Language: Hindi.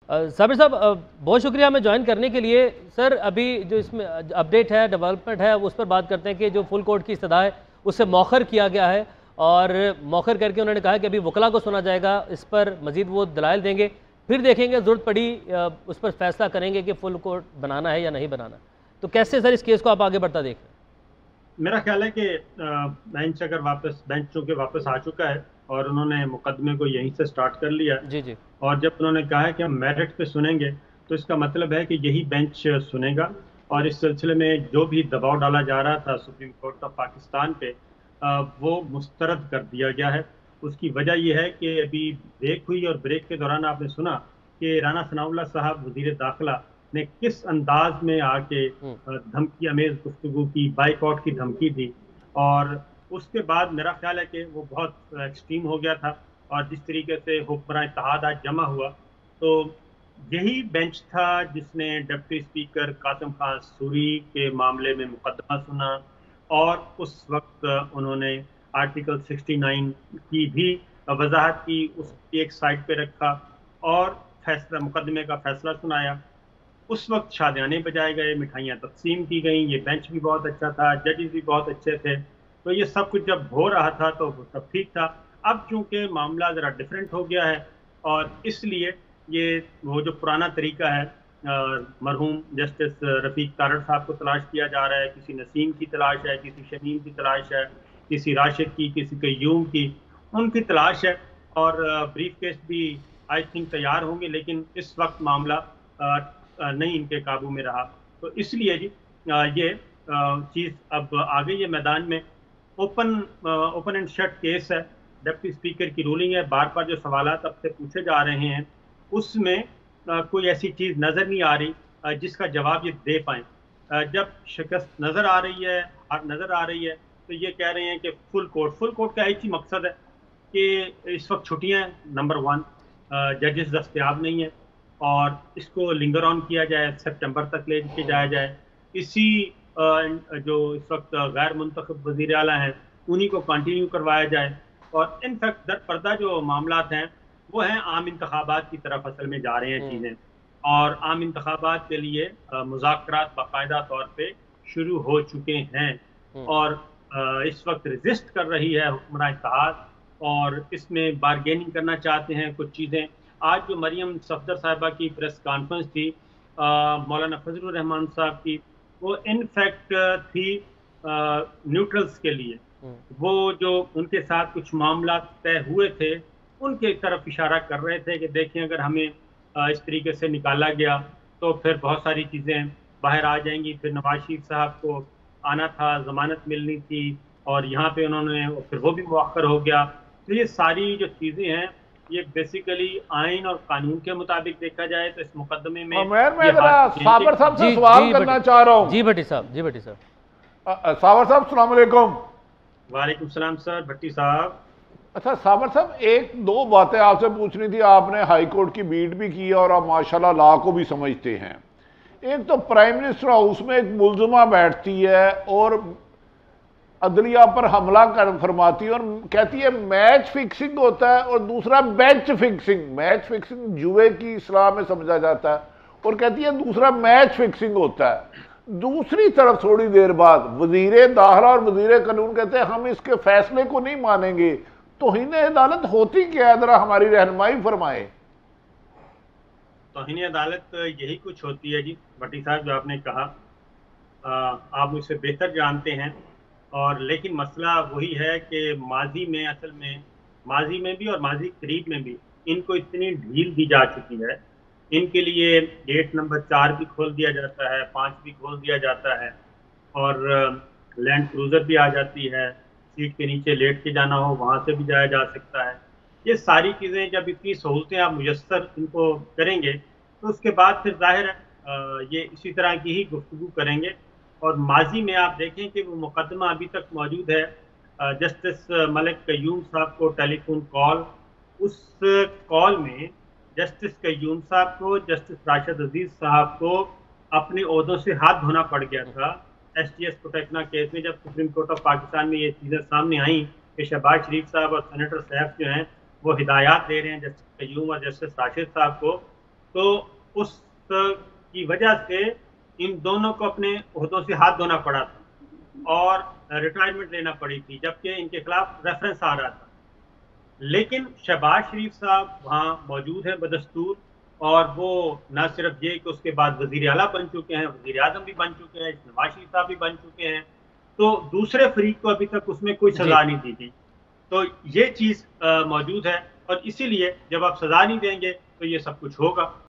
साबिर साहब, बहुत शुक्रिया हमें ज्वाइन करने के लिए। सर, अभी जो इसमें अपडेट है, डेवलपमेंट है, उस पर बात करते हैं कि जो फुल कोर्ट की इस्तदा है उससे मौखर किया गया है, और मौखर करके उन्होंने कहा कि अभी वकला को सुना जाएगा, इस पर मजीद वो दलाइल देंगे, फिर देखेंगे, ज़रूरत पड़ी उस पर फैसला करेंगे कि फुल कोर्ट बनाना है या नहीं बनाना। तो कैसे सर इस केस को आप आगे बढ़ता देख रहे हैं? मेरा ख्याल है कि बेंच चूंकि वापस आ चुका है और उन्होंने मुकदमे को यहीं से स्टार्ट कर लिया है। जी जी। और जब उन्होंने कहा है कि हम मेरिट पे सुनेंगे, तो इसका मतलब है कि यही बेंच सुनेगा। और इस सिलसिले में जो भी दबाव डाला जा रहा था सुप्रीम कोर्ट ऑफ पाकिस्तान पे, वो मुस्तरद कर दिया गया है। उसकी वजह यह है कि अभी ब्रेक हुई और ब्रेक के दौरान आपने सुना कि राना सनाउल्लाह साहब वजीर दाखिला ने किस अंदाज में आके धमकी अमेज गुफ्तगू की, बाइकआउट की धमकी दी। और उसके बाद मेरा ख्याल है कि वो बहुत एक्सट्रीम हो गया था। और जिस तरीके से हुक्मरान इत्तेहाद आज जमा हुआ, तो यही बेंच था जिसने डिप्टी स्पीकर कासिम खान सूरी के मामले में मुकदमा सुना। और उस वक्त उन्होंने आर्टिकल 69 की भी वजाहत की, उसकी एक साइड पे रखा और फैसला, मुकदमे का फैसला सुनाया। उस वक्त शादियाने बजाए गए, मिठाइयाँ तकसीम की गई, ये बेंच भी बहुत अच्छा था, जजेस भी बहुत अच्छे थे। तो ये सब कुछ जब हो रहा था तो वो सब ठीक था। अब चूंकि मामला ज़रा डिफरेंट हो गया है, और इसलिए ये वो जो पुराना तरीका है, मरहूम जस्टिस रफ़ीक तारड़ साहब को तलाश किया जा रहा है, किसी नसीम की तलाश है, किसी शमीम की तलाश है, किसी राशिद की, किसी कय्यूम की, उनकी तलाश है। और ब्रीफ केस भी आई थिंक तैयार होंगे, लेकिन इस वक्त मामला नहीं इनके काबू में रहा। तो इसलिए जी ये चीज़ अब आ गई है मैदान में। Open open and shut case है, डिप्टी स्पीकर की रूलिंग है। बार बार जो सवाल अब से पूछे जा रहे हैं, उसमें कोई ऐसी चीज़ नज़र नहीं आ रही जिसका जवाब ये दे पाए। जब शिकस्त नज़र आ रही है, हार नज़र आ रही है, तो ये कह रहे हैं कि फुल कोर्ट का एक ही मकसद है कि इस वक्त छुट्टियां हैं, नंबर वन, जजेस दस्तयाब नहीं है, और इसको लिंगर ऑन किया जाए, सितंबर तक ले के जाया जाए। इसी जो इस वक्त गैर मुंतखब वज़ीर आला हैं, उन्हीं को कंटिन्यू करवाया जाए। और इनफैक्ट दर पर्दा जो मामलात हैं, वो हैं आम इंतखाबात की तरफ असल में जा रहे हैं चीज़ें। और आम इंतखाबात के लिए मुज़ाकरात बाकायदा तौर पे शुरू हो चुके हैं। और इस वक्त रेजिस्ट कर रही है हुक्मरान इत्तेहाद, और इसमें बारगेनिंग करना चाहते हैं कुछ चीज़ें। आज जो मरियम सफदर साहिबा की प्रेस कॉन्फ्रेंस थी, मौलाना फजलुर रहमान साहब की, वो इनफैक्ट थी न्यूट्रल्स के लिए। वो जो उनके साथ कुछ मामला तय हुए थे, उनके तरफ इशारा कर रहे थे कि देखें, अगर हमें इस तरीके से निकाला गया तो फिर बहुत सारी चीज़ें बाहर आ जाएंगी। फिर नवाज शरीफ साहब को आना था, जमानत मिलनी थी, और यहाँ पे उन्होंने, फिर वो भी मुअख्खर हो गया। तो ये सारी जो चीज़ें हैं, ये बेसिकली आइन और कानून के मुताबिक देखा जाए तो इस मुकदमे में उमर, मैं ये जरा हार चुके हैं साबर साहब से जी सवाल जी करना चाह रहा हूँ। जी भट्टी साहब, जी भट्टी साहब। साबर साहब, अस्सलाम वालेकुम। वालेकुम सलाम सर, भट्टी साहब। अच्छा साबर साहब, एक दो बातें आपसे पूछनी थी। आपने हाई कोर्ट की बीट भी की और आप माशाल्लाह लॉ को भी समझते हैं। एक तो प्राइम मिनिस्टर हाउस में एक मुलजमा बैठती है और अदलिया पर हमला कर फरमाती है और कहती है मैच फिक्सिंग होता है, और दूसरा बेंच फिक्सिंग। मैच फिक्सिंग जुए की इस्लाह में समझा जाता है, और कहती है दूसरा मैच फिक्सिंग होता है। दूसरी तरफ थोड़ी देर बाद वजीर दाखिला और वजीर कानून कहते हैं हम इसके फैसले को नहीं मानेंगे। तौहीन अदालत होती क्या है, जरा हमारी रहनुमाई फरमाए। तौहीन अदालत यही कुछ होती है जी भट्टी साहब, जो आपने कहा। आप मुझसे बेहतर जानते हैं। और लेकिन मसला वही है कि माजी में भी और माजी करीब में भी इनको इतनी ढील दी जा चुकी है। इनके लिए गेट नंबर 4 भी खोल दिया जाता है, 5 भी खोल दिया जाता है, और लैंड क्रूजर भी आ जाती है। सीट के नीचे लेट के जाना हो, वहाँ से भी जाया जा सकता है। ये सारी चीज़ें जब इतनी सहूलतें आप मुयस्सर इनको करेंगे, तो उसके बाद फिर जाहिर है ये इसी तरह की ही गुफ्तगू करेंगे। और माजी में आप देखें कि वो मुकदमा अभी तक मौजूद है। जस्टिस मलिक कय्यूम साहब को टेलीफोन कॉल, उस कॉल में जस्टिस कय्यूम साहब को, जस्टिस राशिद अजीज साहब को अपने ओहदों से हाथ धोना पड़ गया था। STS प्रोटेक्ना केस में जब सुप्रीम कोर्ट ऑफ पाकिस्तान में ये चीज़ें सामने आई कि शहबाज शरीफ साहब और सेनेटर सैफ जो हैं, वो हिदायत दे रहे हैं जस्टिस कय्यूम और जस्टिस राशिद साहब को तो उस की वजह से इन दोनों को अपने ओहदों से हाथ धोना पड़ा था और रिटायरमेंट लेना पड़ी थी, जबकि इनके खिलाफ रेफरेंस आ रहा था। लेकिन शहबाज शरीफ साहब वहाँ मौजूद हैं बदस्तूर, और वो न सिर्फ ये कि उसके बाद वजीर आला बन चुके हैं, वजीर आजम भी बन चुके हैं, नवाज शरीफ साहब भी बन चुके हैं, तो दूसरे फरीक को अभी तक उसमें कोई सजा नहीं दी गई। तो ये चीज मौजूद है, और इसीलिए जब आप सजा नहीं देंगे तो ये सब कुछ होगा।